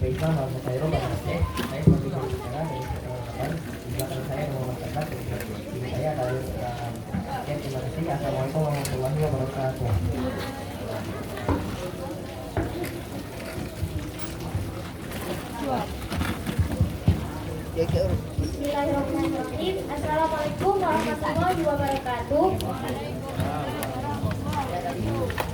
Faisal Muhammad Khairul Aceh. Saya sebagai juru bicara dari kawan di belakang saya ada Muhammad Sadat, di saya ada sekian. Terima kasih. Assalamualaikum warahmatullahi wabarakatuh. Bismillahirrahmanirrahim. Assalamualaikum warahmatullahi wabarakatuh.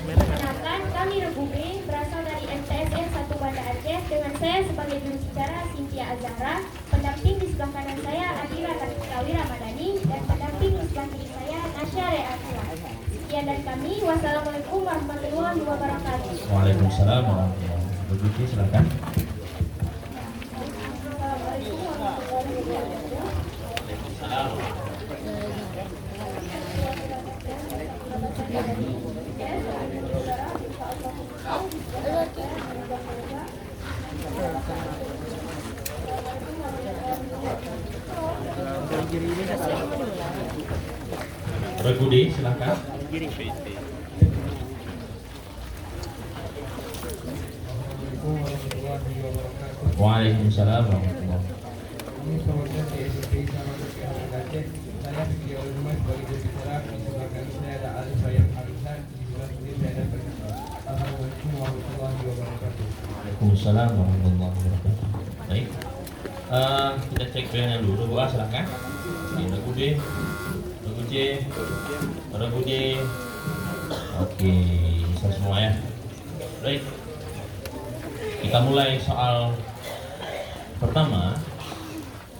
Perkenalkan, kami Regu B berasal dari MTSN 1 Banda Aceh dengan saya sebagai juru bicara Cynthia Azahra, pendamping di sebelah kanan saya Adila Kawi Ramadhani dan pendamping di sebelah kiri saya Nasya Reatila. Sekian dari kami. Wassalamualaikum warahmatullahi wabarakatuh. Waalaikumsalam warahmatullahi wabarakatuh. Begitu, silakan. Assalamualaikum warahmatullahi wabarakatuh. Regudi, silakan. Waalaikumsalam warahmatullahi wabarakatuh. Ini perwakilan di SMP sama Banda Aceh. Saya Fikri Ulumah sebagai juru bicara. Di sebelah kanan saya ada Ali Sayang Alisan, di sebelah kiri saya ada Perkenal. Assalamualaikum warahmatullahi wabarakatuh. Waalaikumsalam warahmatullahi wabarakatuh. Baik. Kita cek pilihannya dulu. Regu A silakan. Regu B, Regu C, Regu D. Oke, bisa semua ya. Baik. Kita mulai soal pertama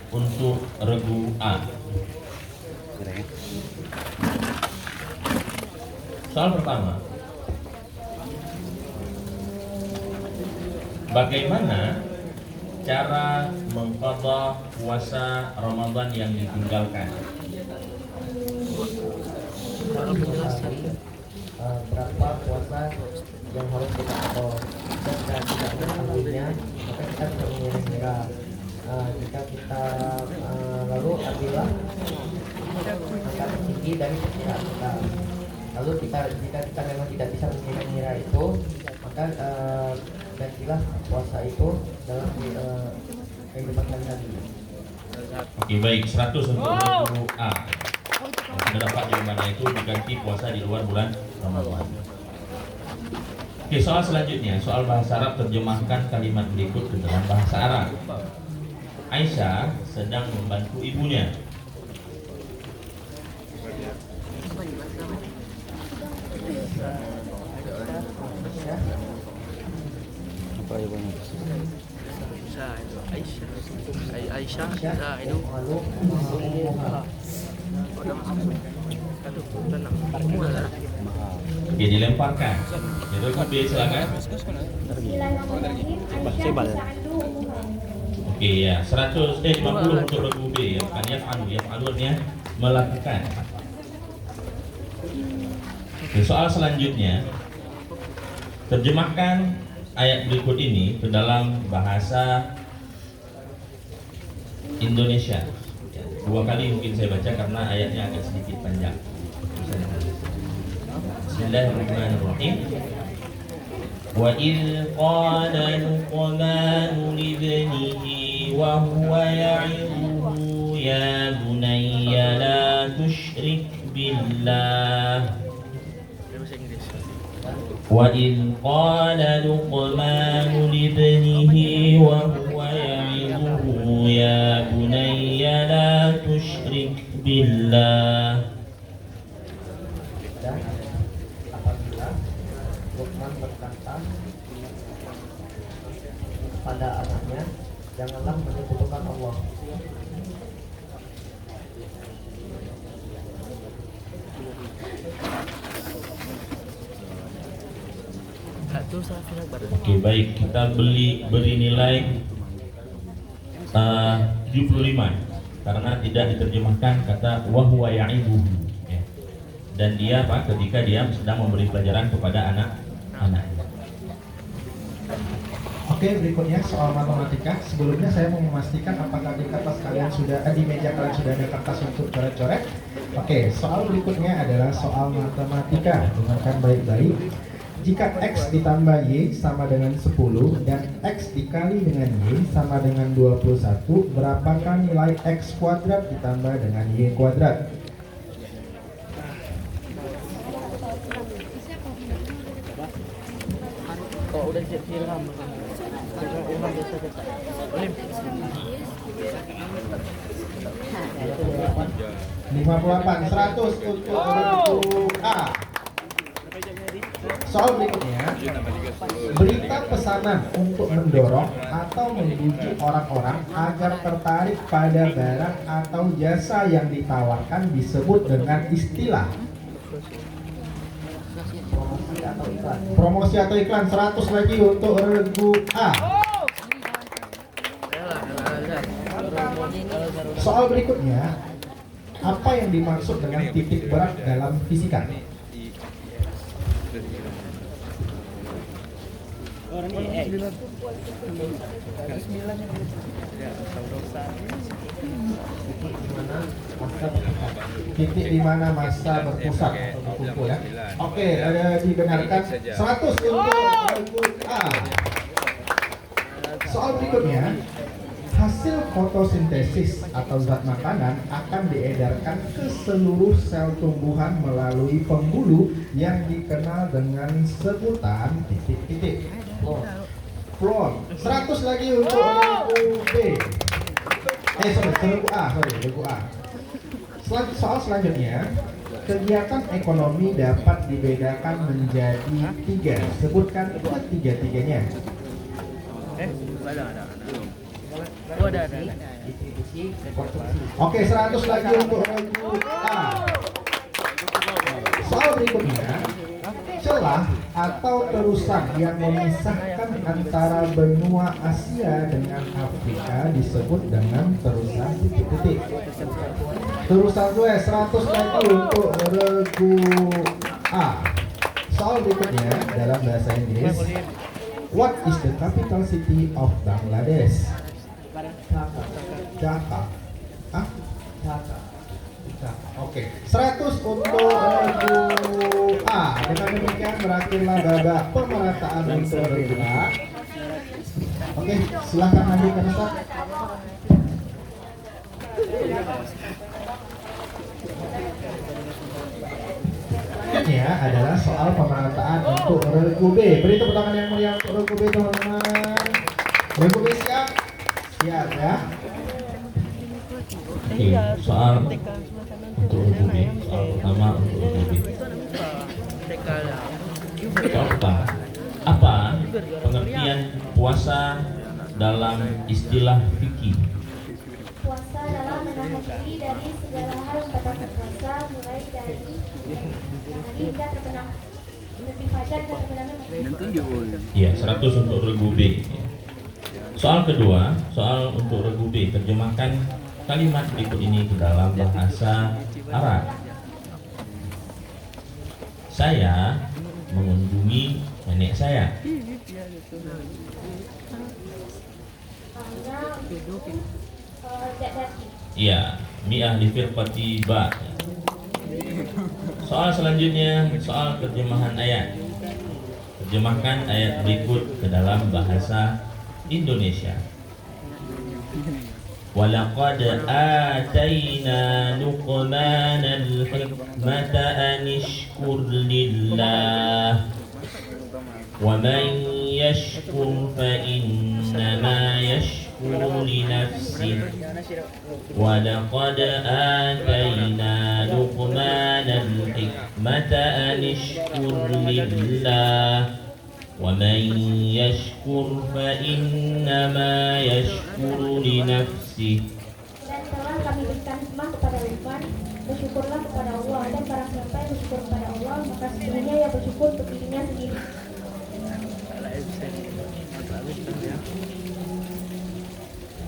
untuk regu A. Soal pertama. Bagaimana cara mengqadha puasa Ramadan yang ditinggalkan? Berapa puasa yang harus kita kontrol. Jika tidak mengambilnya, maka kita bisa mengira-ngira. Jika kita lalu ambillah angka tertinggi dari perkiraan kita. Lalu jika kita memang tidak bisa mengira-ngira itu, maka gantilah puasa itu dalam kehidupan sehari-hari. Oke, baik, 100 untuk regu A. Sudah dapat jawabannya itu diganti puasa di luar bulan Ramadan. Oke, soal selanjutnya, soal bahasa Arab, terjemahkan kalimat berikut ke dalam bahasa Arab. Aisyah sedang membantu ibunya. Aisyah itu Oke, dilemparkan. Itu B, silakan. Bismillahirrahmanirrahim. Aisyah bisa andu umuha. Oke ya, 50 untuk regu B ya, bukan yaf'alurnya melakukan. Oke, soal selanjutnya, terjemahkan ayat berikut ini ke dalam bahasa Indonesia. Ya, 2 kali mungkin saya baca karena ayatnya agak sedikit panjang. Bismillahirrahmanirrahim. Wa idh qala Luqman libnihi wa huwa ya'iduhu ya bunayya la tusyrik billah. Wa idh qala Luqman libnihi wa huwa ya'iduhu ya bunayya la tusyrik billah. Dan apabila Luqman berkata pada anaknya, janganlah menyekutukan Allah. Oke, baik, kita beri nilai 75 karena tidak diterjemahkan kata wahwa ya'ibuhu ya. Dan dia ketika dia sedang memberi pelajaran kepada anak-anaknya. Oke, berikutnya soal matematika. Sebelumnya saya mau memastikan apakah di kertas kalian sudah di meja kalian sudah ada kertas untuk coret-coret. Oke, soal berikutnya adalah soal matematika. Dengarkan baik-baik. Jika X ditambah Y sama dengan 10 dan X dikali dengan Y sama dengan 21, berapakah nilai X kuadrat ditambah dengan Y kuadrat? Kok udah ilham. Ilham biasa cetak. Olim. 58, 100 untuk huruf A. Soal berikutnya, berita pesanan untuk mendorong atau membujuk orang-orang agar tertarik pada barang atau jasa yang ditawarkan disebut dengan istilah promosi atau iklan. 100 lagi untuk regu A. Soal berikutnya, apa yang dimaksud dengan titik berat dalam fisika? Titik di mana massa berpusat atau berkumpul ya. Oke, ada dibenarkan 100 untuk regu A. Soal berikutnya, hasil fotosintesis atau zat makanan akan diedarkan ke seluruh sel tumbuhan melalui pembuluh yang dikenal dengan sebutan titik-titik. Floor. 100 lagi untuk regu B. Regu A. Soal selanjutnya, kegiatan ekonomi dapat dibedakan menjadi 3. Sebutkan ketiga-tiganya. Ada. Oh, ada. Oke, 100 lagi untuk regu A. Soal berikutnya, celah atau terusan yang memisahkan antara benua Asia dengan Afrika disebut dengan terusan titik-titik. Terusan gue 100 lagi untuk regu A. Soal berikutnya dalam bahasa Inggris, what is the capital city of Bangladesh? Dhaka. Oke, 100 untuk regu A. Dengan demikian berakhirlah babak pemerataan untuk regu A. Oke, silakan lanjutkan Ustaz. Ini ya adalah soal pemerataan untuk regu B. Beri tepuk tangan yang mulia untuk regu B, teman-teman. Regu B siap? Siap ya. Oke, soal untuk regu B. Soal pertama untuk regu B. Soal pertama, apa pengertian puasa dalam istilah fikih? Puasa adalah menahan diri dari segala hal yang batal berpuasa, mulai dari hingga terbenam lebih fajar dan terbenamnya. Iya, 100 untuk regu B. Soal kedua, soal untuk regu B, terjemahkan kalimat berikut ini ke dalam bahasa Arab. Saya mengunjungi nenek saya. Iya, mi'ah li firqati ba. Soal selanjutnya, soal terjemahan ayat. Terjemahkan ayat berikut ke dalam bahasa Indonesia. Walaqad atayna Luqmanal hikmata an ishkur lillah wa man yashkur fa innama yashkuru li nafsihi wa laqad atayna Luqmanal hikmata an ishkur lillah wa man yashkur fa innama yashkuru li nafsihi. Dan telah kami berikan hikmah kepada Luqman, bersyukurlah kepada Allah, dan para siapa yang bersyukur kepada Allah, maka sesungguhnya ia bersyukur untuk dirinya sendiri.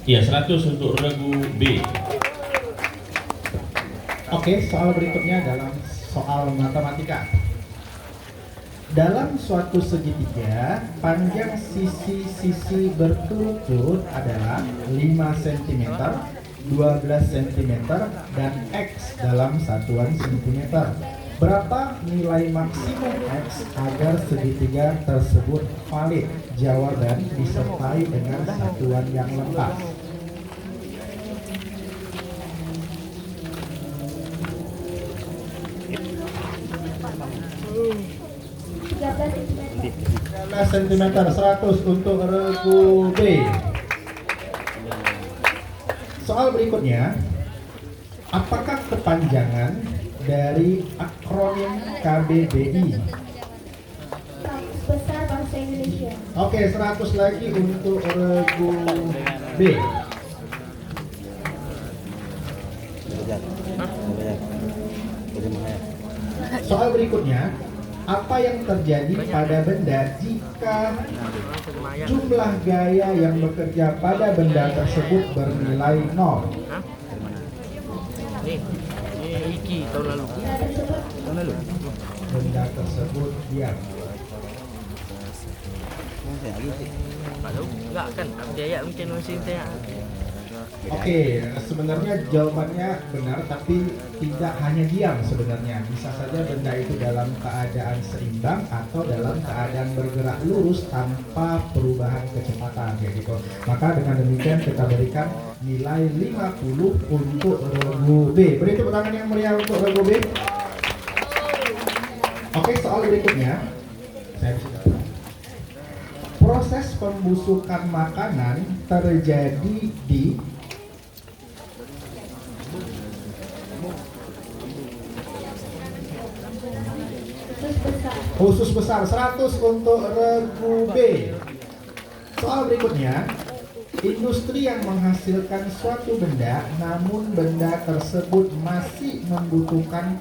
Ya, 100 untuk regu B. Oke, soal berikutnya dalam soal matematika. Dalam suatu segitiga, panjang sisi-sisi berturut-turut adalah 5 cm, 12 cm, dan X dalam satuan cm. Berapa nilai maksimum X agar segitiga tersebut valid? Jawaban disertai dengan satuan yang lengkap. cm 100 untuk regu B. Soal berikutnya, apakah kepanjangan dari akronim KBBI? Kampus Besar Bangsa Indonesia. Oke, 100 lagi untuk regu B. Soal berikutnya, apa yang terjadi pada benda jika jumlah gaya yang bekerja pada benda tersebut bernilai 0? Ini Iki tahun lalu. Benda tersebut diam. Tak tahu. Enggak kan? Dia ayat mungkin masih tanya. Oke, sebenarnya jawabannya benar, tapi tidak hanya diam sebenarnya. Bisa saja benda itu dalam keadaan seimbang atau dalam keadaan bergerak lurus tanpa perubahan kecepatan, kayak gitu. Maka dengan demikian kita berikan nilai 50 untuk regu B. Beri tepuk tangan yang meriah untuk regu B. Oke, soal berikutnya. Saya bisa jawab. Proses pembusukan makanan terjadi di khusus besar. 100 untuk regu B. Soal berikutnya, industri yang menghasilkan suatu benda namun benda tersebut masih membutuhkan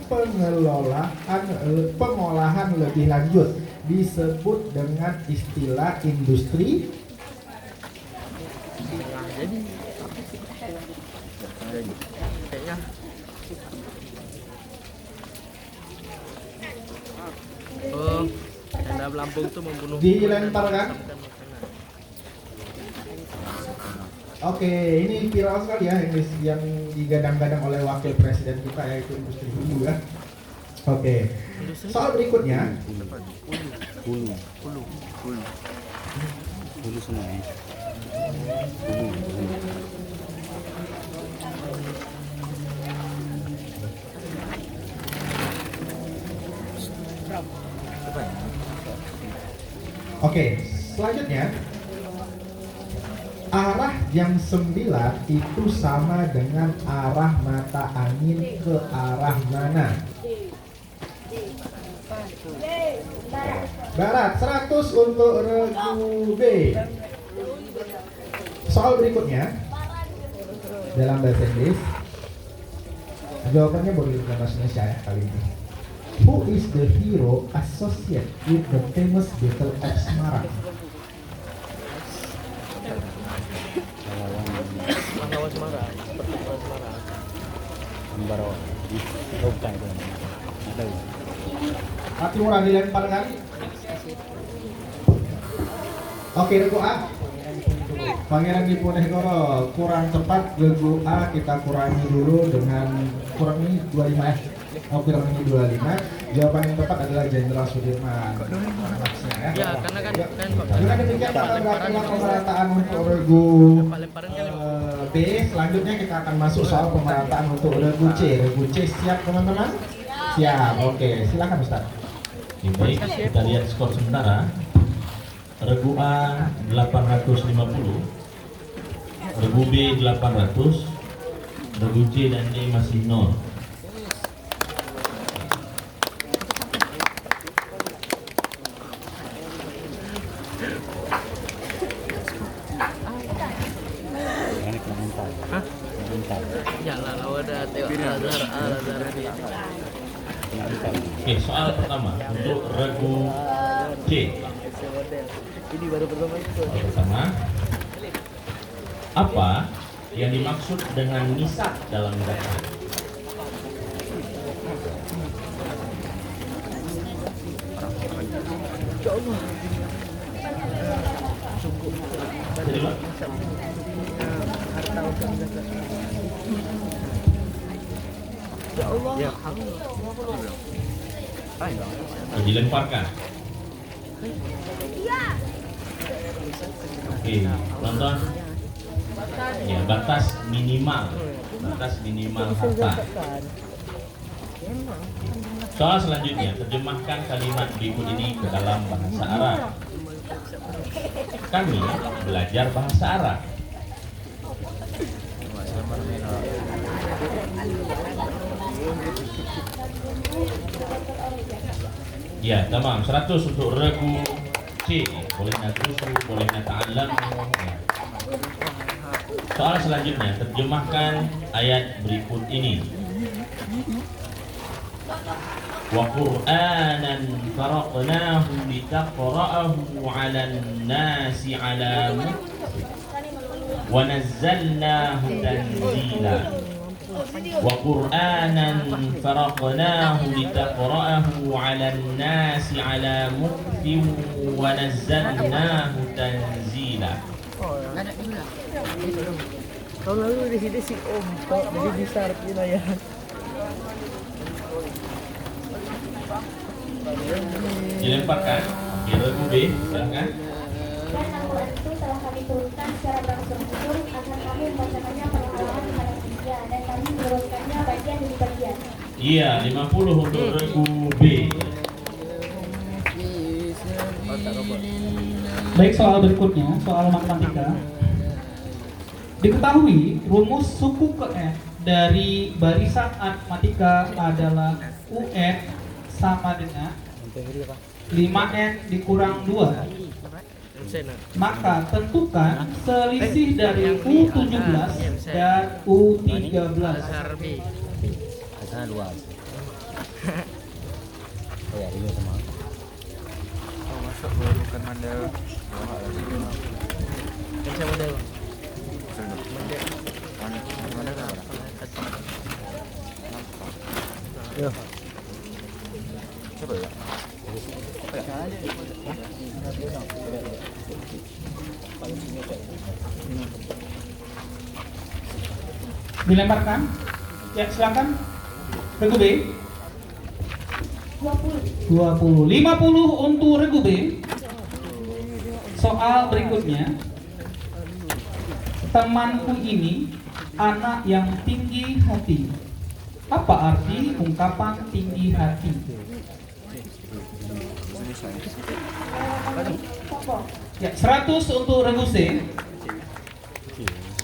pengolahan lebih lanjut disebut dengan istilah industri Kayaknya tanda Lampung tuh membunuh. dilemparkan. Oke, ini viral sekali ya, yang digadang-gadang oleh wakil presiden kita, yaitu industri hulu ya. Oke, soal berikutnya. Hulu semua ya. Oke, selanjutnya, arah jam 9 itu sama dengan arah mata angin ke arah mana? Barat. 100 untuk regu B. Soal berikutnya dalam bahasa Inggris, jawabannya boleh dalam bahasa Indonesia ya kali ini. Who is the hero associated with the famous Battle of Semarang? Lawan Semarang, seperti lawan Semarang. Ambaro. Oh, bukan itu. Ada. Hati murah dilempar kali. Oke, regu A. Pangeran Diponegoro kurang tepat. Regu A kita kurangi dulu dengan kurangi 25 ya. Oh, kurangi 25. Jawaban yang tepat adalah Jenderal Sudirman. Maksudnya ya. Ya, karena kan Dengan demikian maka berakhirlah pemerataan untuk regu B. Selanjutnya kita akan masuk soal pemerataan untuk regu C. Regu C siap teman-teman? Siap. Oke, silakan Ustaz. Oke, baik, kita lihat skor sementara. Regu A 850, regu B 800, regu C dan D masih 0. Ini kena mental. Hah? Mental. Jangan lawan ada tengok Al-Azhar ini. Kena mental. Oke, soal pertama untuk regu C. Ini baru pertama itu. Soal pertama, apa yang dimaksud dengan nisak dalam data? Ya Allah. Jadi, Pak? Harta untuk zakat. Ya Allah. Ya. Dilemparkan. Oke, nonton. Ya, batas minimal harta. Soal selanjutnya, terjemahkan kalimat berikut ini ke dalam bahasa Arab. Kami belajar bahasa Arab. Ya, tamam. 100 untuk regu C. Boleh nadrusu, boleh nata'allam. Ya. Soal selanjutnya, terjemahkan ayat berikut ini. Wa Qur'anan faraqnahu litaqra'ahu 'alan nasi 'ala mukth wa nazzalnahu tanzila. Wa Qur'anan faraqnahu litaqra'ahu 'alan nasi 'ala mukth wa nazzalnahu tanzila. Tahun lalu di sini si Om kok jadi besar kita ya. Dilemparkan. Oke, regu B, silakan. Dan Al-Quran itu telah kami turunkan secara berangsur-angsur agar kami membacakannya perlahan pada tiga dan kami meneruskannya bagian demi bagian. Iya, 50 untuk regu B. Baik, soal berikutnya, soal matematika. Diketahui rumus suku ke N dari barisan aritmatika adalah UN sama dengan 5N dikurang 2. Maka tentukan selisih dari U17 dan U13. Sana luas. Oh ya, ini sama. Masuk bukan mandel. Kan saya model. Ya. Coba ya. Dilemparkan. Ya, silakan. Regu B. 20. 50 untuk regu B. Soal berikutnya. Temanku ini anak yang tinggi hati. Apa arti ungkapan tinggi hati? Ya, 100 untuk regu C.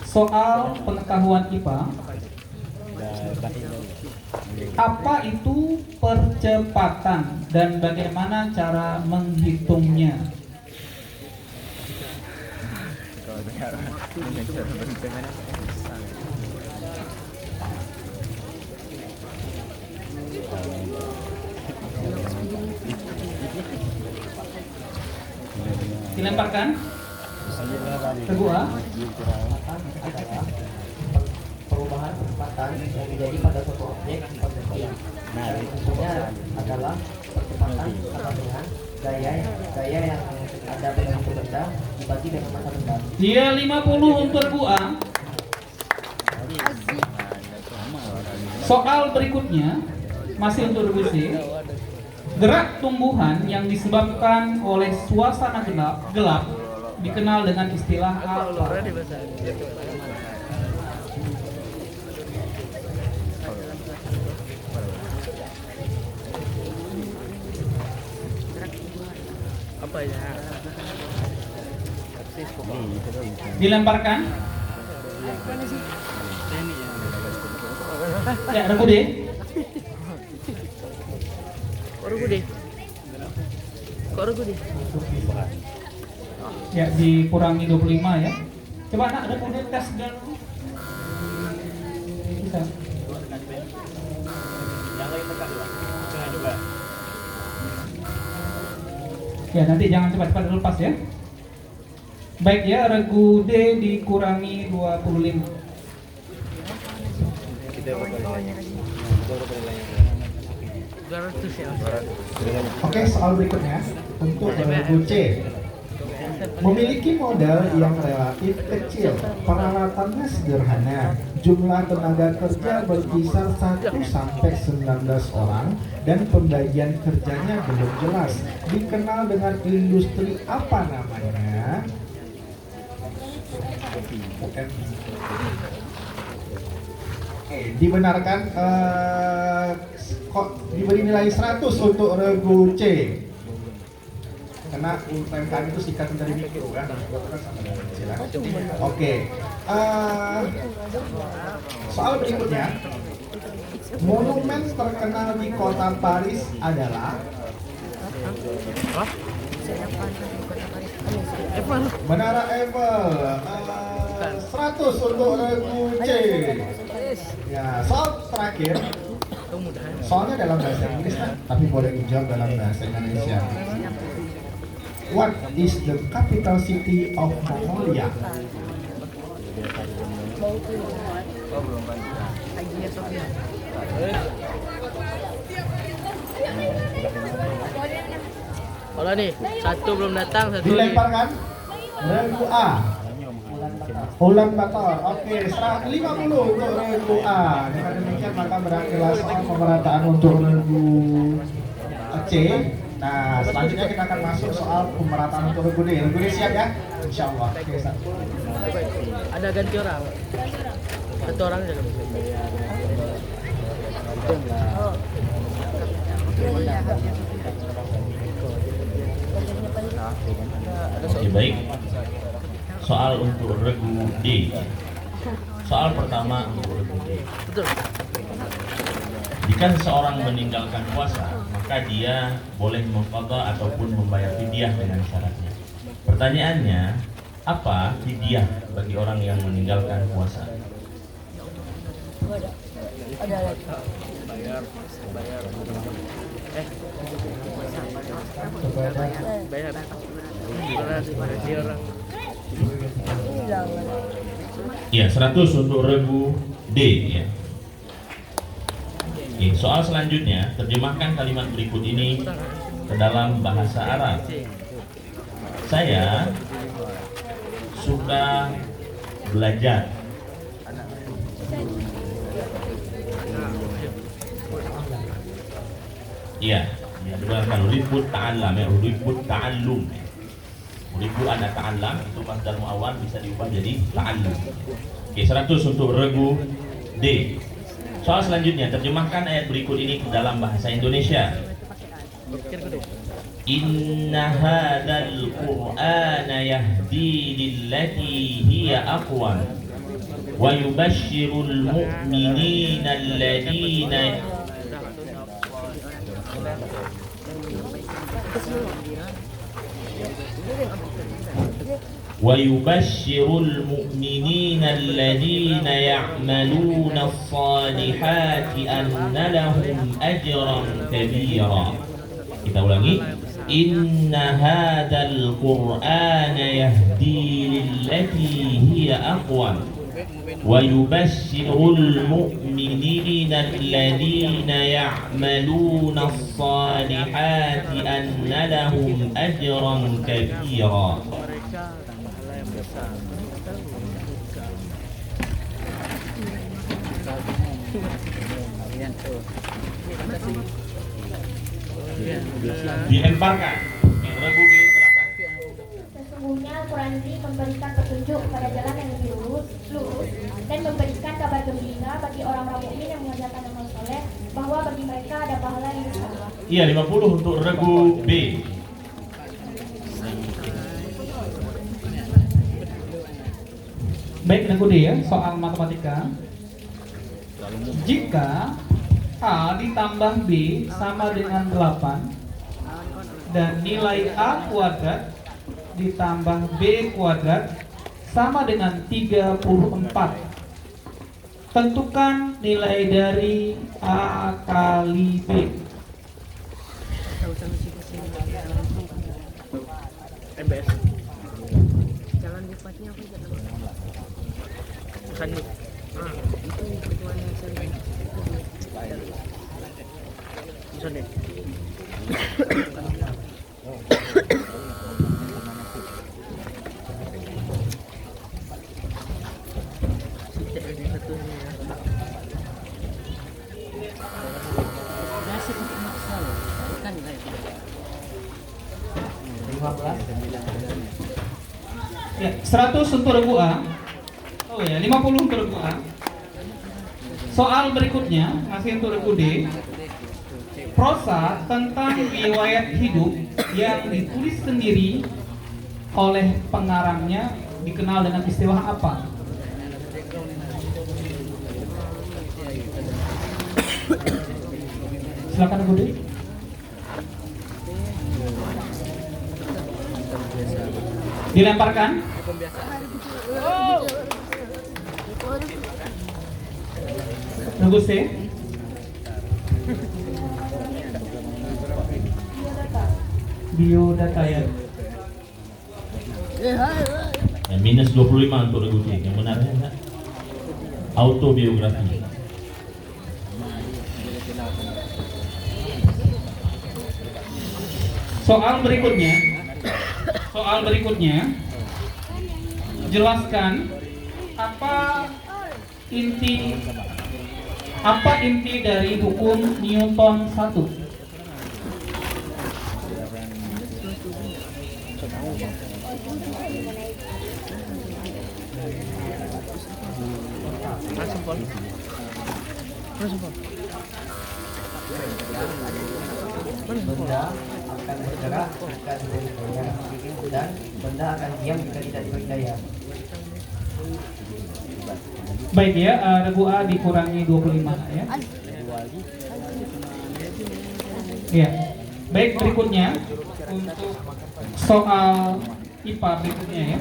Soal pengetahuan IPA. Apa itu percepatan dan bagaimana cara menghitungnya? Dilemparkan. Regu A. Adalah perubahan kecepatan yang terjadi pada suatu objek di penelitian. Nah, tentunya adalah percepatan sama dengan gaya yang ada pada satu benda dibagi dengan masa benda. Dia 50 untuk regu A. Soal berikutnya masih untuk regu C. Gerak tumbuhan yang disebabkan oleh suasana gelap dikenal dengan istilah apa? Apa ya? Dilemparkan. Ya, regu D. Kok regu deh? Ya, dikurangi 25 ya. Coba nak regu D tes dulu. Bisa. Ya, nanti jangan cepat-cepat lepas ya. Baik ya, regu D dikurangi 25. Oke, soal berikutnya untuk regu C. Memiliki modal yang relatif kecil, peralatannya sederhana, jumlah tenaga kerja berkisar 1 sampai 19 orang, dan pembagian kerjanya belum jelas. Dikenal dengan industri apa namanya? Dibenarkan kok diberi nilai 100 untuk regu C. Karena UMKM itu singkatan dari mikro kan, sama dengan kecil. Oke. Soal berikutnya, monumen terkenal di kota Paris adalah Menara Eiffel. 100 untuk regu C. Ya, soal terakhir. Soalnya dalam bahasa Inggris kan, tapi boleh dijawab dalam bahasa Indonesia. What is the capital city of Mongolia? Kalau nih, satu belum datang, satu Dilemparkan. Regu A. Ulan Bator. Oke, 50 untuk regu A. Dengan demikian maka berakhirlah soal pemerataan untuk regu C. Nah, selanjutnya kita akan masuk soal pemerataan untuk regu D. Regu D siap ya? Insya Allah. Oke, ada ganti orang. Satu orang aja. Oke, baik. Soal untuk regu D. Soal pertama untuk regu D. Betul. Jika seseorang meninggalkan puasa, maka dia boleh mengqadha ataupun membayar fidyah dengan syaratnya. Pertanyaannya, apa fidyah bagi orang yang meninggalkan puasa? Bayar. Orang. Ya, 100 untuk regu D ya. Oke, soal selanjutnya, terjemahkan kalimat berikut ini ke dalam bahasa Arab. Saya suka belajar. Iya, ya dengarkan ribut ta'allam ya, ribut ta'allum. Ribut ada ta'allam itu masdar muawwal bisa diubah jadi ta'allum. Oke, 100 untuk regu D. Soal selanjutnya, terjemahkan ayat berikut ini ke dalam bahasa Indonesia. Inna hadzal qur'ana yahdi lillati hiya aqwam wa yubashshirul mu'minina alladziina ويبشر المؤمنين الذين يعملون الصالحات أن لهم أجرا كبيرا. Kita ulangi. Inna hadzal qur'ana yahdi lillati hiya aqwam wa yubashshirul mu'minina alladhina ya'maluna as-salihati anna lahum ajran kabira. Dilemparkan. Regu B, silakan. Sesungguhnya Al-Quran ini memberikan petunjuk pada jalan yang lebih lurus dan memberikan kabar gembira bagi orang-orang mukmin yang mengerjakan amal soleh bahwa bagi mereka ada pahala yang besar. Iya, 50 untuk regu B. Baik, regu D ya, soal matematika. Jika A ditambah B sama dengan 8 dan nilai A kuadrat ditambah B kuadrat sama dengan 34, tentukan nilai dari A kali B. MBS. Jalan bupatinya apa ya? Bukan nih. Itu ketuaan yang sering. Bisa nih. Ya, 100 untuk regu A. Oh ya, 50 untuk regu A. Soal berikutnya masih untuk regu D. Prosa tentang riwayat hidup yang ditulis sendiri oleh pengarangnya dikenal dengan istilah apa? Silakan regu D. Dilemparkan. Regu C. Biodata ya. Ya, minus 25 untuk regu C. Yang benarnya enggak? Autobiografi. Soal berikutnya jelaskan apa inti dari hukum Newton 1. Benda akan bergerak jika diberi daya, dan benda akan diam jika tidak diberi daya. Baik ya, regu A dikurangi 25 ya. Iya. Baik, berikutnya untuk soal IPA berikutnya ya.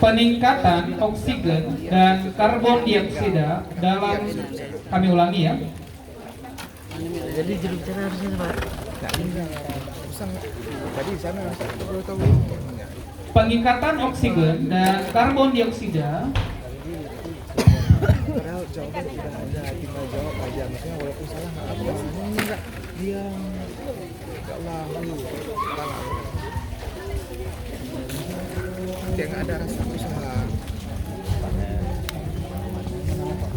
Peningkatan oksigen dan karbon dioksida dalam, kami ulangi ya. Jadi juru bicara harusnya Pak. Tadi sana Pengikatan oksigen dan karbon dioksida jawaban sudah ada, tinggal jawab aja. Maksudnya walaupun salah nggak apa-apa. Enggak, dia enggak lah lu. Dia nggak ada rasa usaha.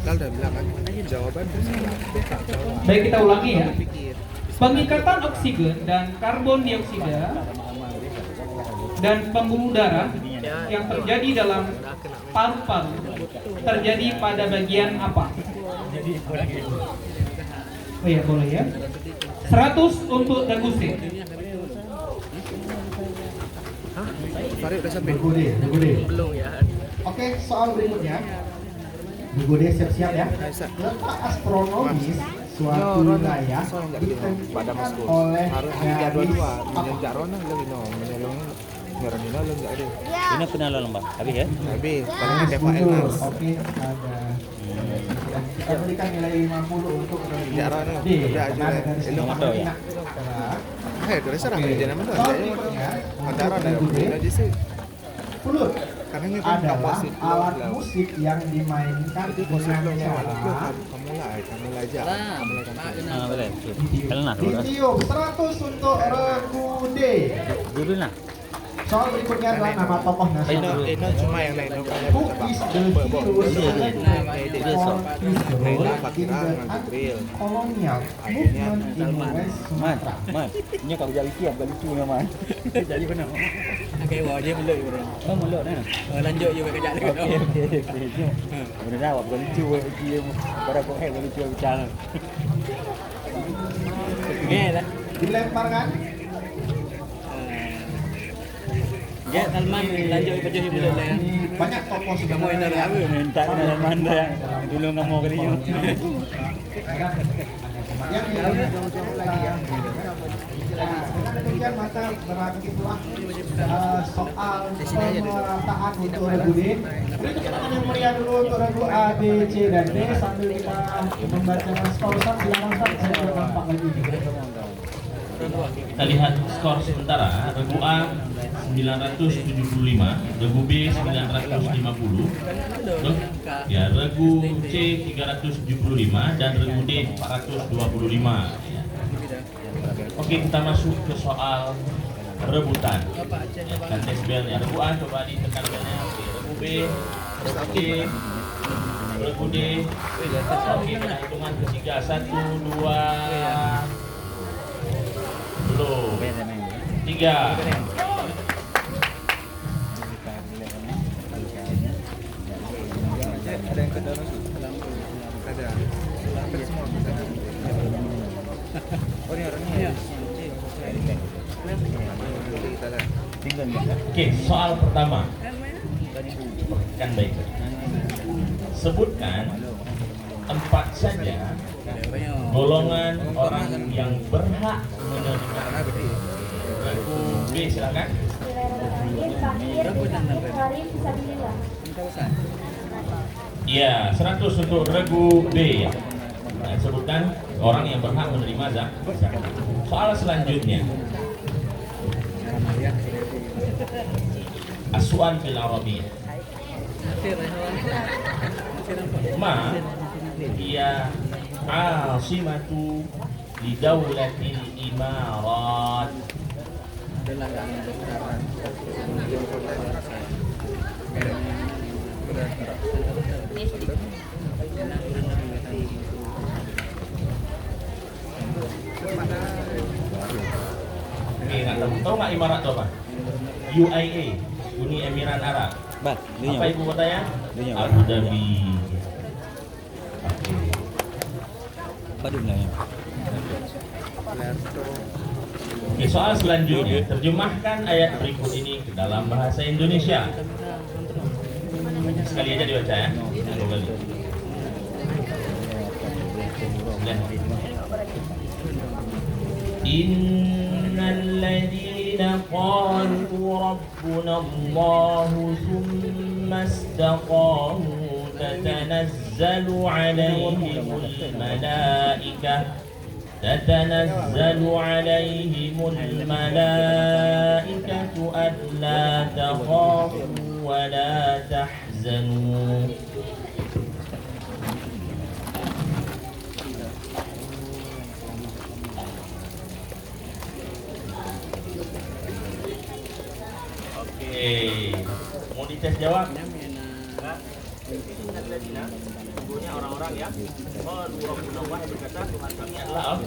Kal udah bilang kan jawaban itu salah. Beta jawab. Baik, kita ulangi ya. Pikir. Pengikatan oksigen dan karbon dioksida dan pembuluh darah yang terjadi dalam paru-paru terjadi pada bagian apa? Oh ya, boleh ya. 100 untuk regu C. Farid udah sampai. Regu D. Belum ya. Oke, soal berikutnya. Regu D siap-siap ya. Letak astronomis suatu wilayah ditentukan oleh garis apa? Ini pernah lalu Mbak. Habis ya? Habis. Garis mundur. Oke, ada. Kita berikan nilai 50 untuk regu D. Karena ada garis Elok atau ya? Itu serah dia nama tuh. Soal berikutnya Antara untuk regu D. aja sih. Flute Karena kan adalah alat musik yang dimainkan dengan cara kamu aja. Ah, boleh. Kalau nak dulu. ditiup. 100 untuk regu D. Dulu nak. Soal berikutnya adalah nama tokoh nasional. Ini cuma yang lain Who is the hero for his role in the anti-colonial movement in West Man, Sumatra? man. Ini kau jadi siap, kau lucu nama. Jadi benar. Okey, wah dia meluk je orang. Oh, mulut dah. Lanjut je kerja dekat tu. Okey. Benar dah, kau lucu dia. Pada kau kau lucu bicara. Okey lah. Dilemparkan. Ya, Salman lanjut baju yang meluk lah. Ini banyak tokoh sudah Kamu ini apa? Minta dalam mana yang dulu nggak mau kali ni. yang dengan demikian maka berakhirlah soal pemerataan untuk regu D. Beri tepuk tangan yang meriah dulu untuk regu A, B, C, dan D sambil kita membaca skor. Silakan Ustaz, saya berdampak lagi. Kita lihat skor sementara. Regu A 975, regu B 950, ya regu C 375 dan regu D 425. Ya. Oke, kita masuk ke soal rebutan. Ya, kan desbelnya. Regu A coba ditekan belnya. Oke, regu B, regu D, regu D. Oke, kita hitungan ketiga. 1, 2, ketiga. Ada yang kedua masuk? Ada. Hampir semua bisa. Oh ini orangnya ya? Kita lihat. Oke, soal pertama. Perhatikan baik. Sebutkan 4 saja golongan orang yang berhak menerima. B, silakan. Bismillahirrahmanirrahim. Fakir, gharib, fisabilillah. Iya, 100 untuk regu B ya. Nah, sebutkan orang yang berhak menerima zakat. Soal selanjutnya. As-su'al fil Arabiyyah. Ma hiya asimatu li daulatil imarat. Oke, nggak tahu nggak Imarat itu apa? UAE, Uni Emirat Arab. Apa ibu kotanya? Abu Dhabi. Oke, soal selanjutnya, terjemahkan ayat berikut ini ke dalam bahasa Indonesia. Sekali aja dibaca ya. Satu kali. Innal ladzina qalu rabbuna Allah thumma istaqamu tatanazzalu alaihimul malaikah تتنزل عليهم الملائكة ألا تخافوا ولا تحزنوا Oke, mau dites jawab? Sesungguhnya orang-orang yang berkata Tuhan kami adalah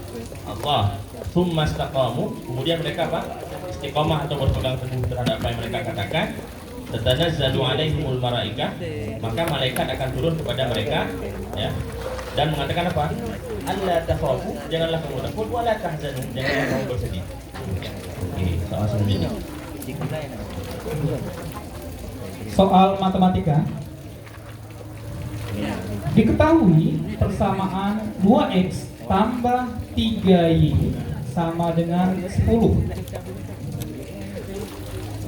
Allah. Tsumma istaqamu, kemudian mereka apa? Istiqomah atau berpegang teguh terhadap apa yang mereka katakan. Tatanazzalu alaihimul malaikah, maka malaikat akan turun kepada mereka ya. Dan mengatakan apa? Alla takhafu, janganlah kamu takut, wala tahzanu, janganlah kamu bersedih. Oke, soal selanjutnya. Soal matematika. Diketahui persamaan 2x tambah 3y sama dengan 10.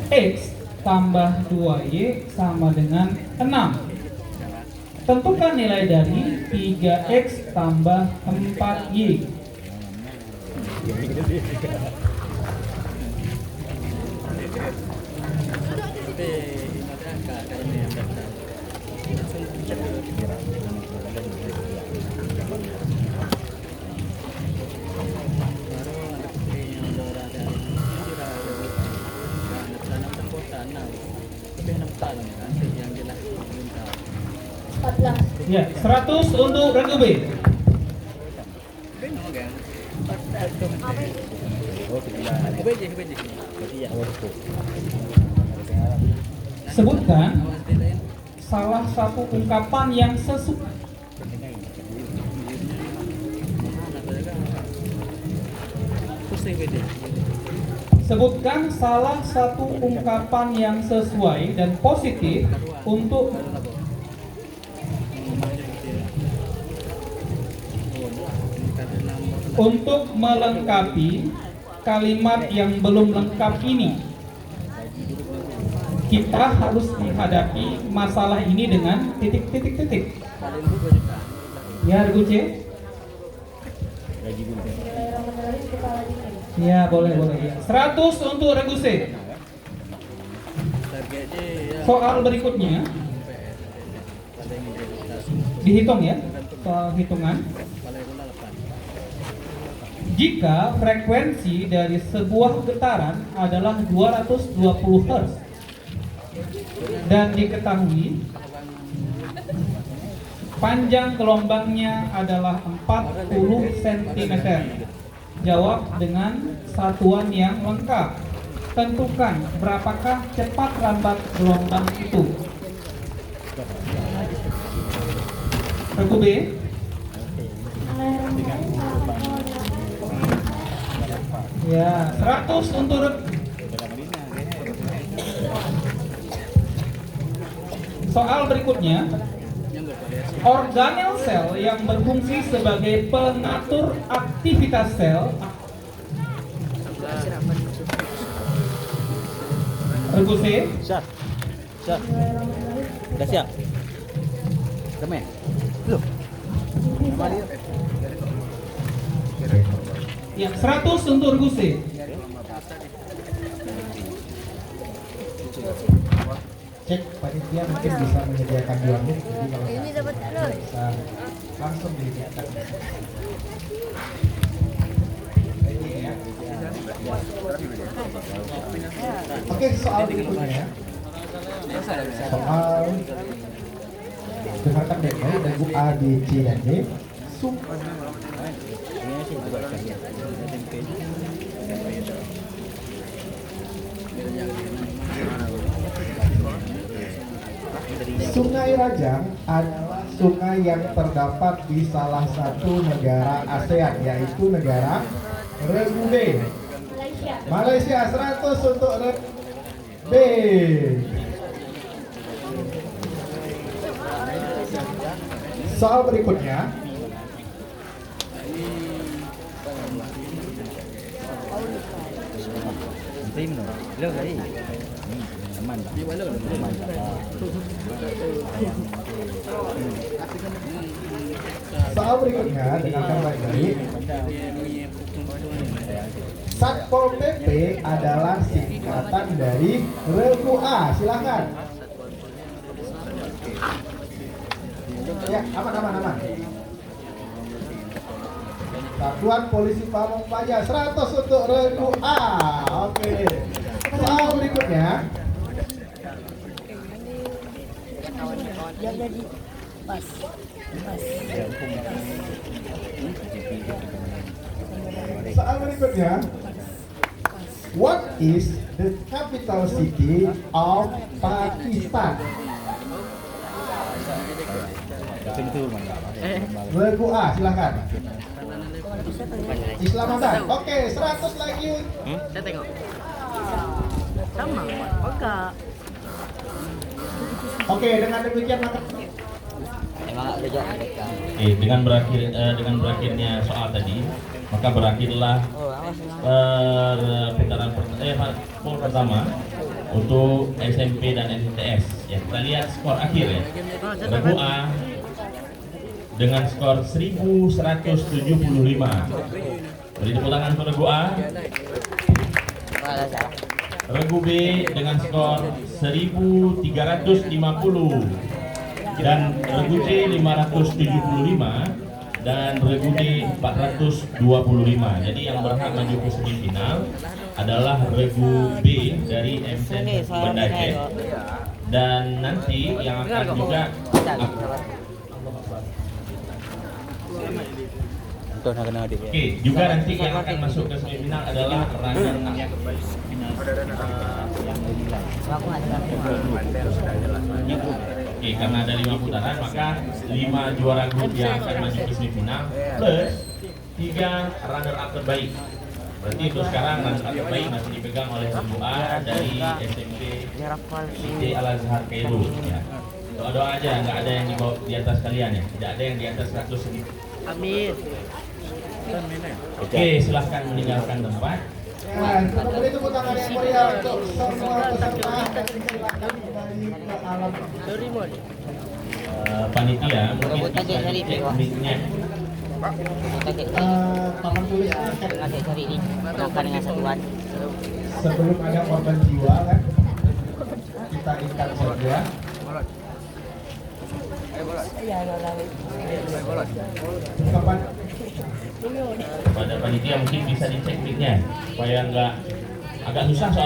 X tambah 2y sama dengan 6. Tentukan nilai dari 3x tambah 4y. Ya, 100 untuk regu B. Sebutkan salah satu ungkapan yang sesuai. Sebutkan salah satu ungkapan yang sesuai dan positif untuk melengkapi kalimat yang belum lengkap ini. Kita harus menghadapi masalah ini dengan titik-titik-titik. Ya, regu C. Ya, boleh. Ya. 100 untuk regu C. Soal berikutnya dihitung ya, soal hitungan. Jika frekuensi dari sebuah getaran adalah 220 Hz dan diketahui panjang gelombangnya adalah 40 cm. Jawab dengan satuan yang lengkap. tentukan berapakah cepat lambat gelombang itu. Regu B. Ya, 100 untuk soal berikutnya. Organel sel yang berfungsi sebagai pengatur aktivitas sel. Regu C. Siap. Siap. Udah siap. Damai. Loh. Ya, 100 untuk regu C. Cek panitia mungkin bisa menyediakan 2 menit, jadi kalau ini dapat bisa langsung disediakan. Oke, soal berikutnya. Soal dengarkan baik-baik regu A, B, C, dan D. Sungai Rajang adalah sungai yang terdapat di salah satu negara ASEAN, yaitu negara regu B. Malaysia. 100 untuk regu B. Soal berikutnya. Tim no. Lo tadi. Aman. Aman. Soal berikutnya dengarkan baik-baik. Satpol PP adalah singkatan dari regu A. Silakan. Ya, aman. Satuan Polisi Pamong Praja. 100 untuk regu A. Oke. Soal berikutnya. Yang jadi pas. Soal berikutnya. What is the capital city of Pakistan? Regu A, silakan. Islamabad. Oke, 100 lagi. Saya tengok. Sama, enggak. Oke, dengan demikian maka dengan berakhirnya soal tadi, maka berakhirlah putaran pertama untuk SMP dan MTS. Ya, kita lihat skor akhir ya. Regu A dengan skor 1175. Beri tepuk tangan untuk Regu A. Regu B dengan skor 1350 dan Regu C 575 dan Regu D 425. Jadi yang berhak maju ke semifinal adalah Regu B dari MTS Banda Aceh, dan nanti yang akan juga juga nanti yang akan masuk ke semifinal adalah runner-up. Oke, karena ada 5 putaran, maka 5 juara grup yang akan masuk ke semifinal plus 3 runner-up terbaik. Berarti untuk sekarang runner-up terbaik masih dipegang oleh Regu A dari SMP Siti Al-Azhar Kairo. Ya. Doa-doa aja, nggak ada yang di atas kalian ya, tidak ada yang di atas 100 ini. Amin. Oke, silahkan meninggalkan tempat. ya, beri tepuk tangan yang meriah untuk semua peserta. Silakan kembali ke alam. Panitia mungkin bisa dicek mic-nya. Papan tulisnya Cari ini. Makan dengan satuan. sebelum ada korban jiwa kan, kita ikat saja. Kapan? Pada panitia mungkin bisa dicek mic-nya supaya nggak agak susah soal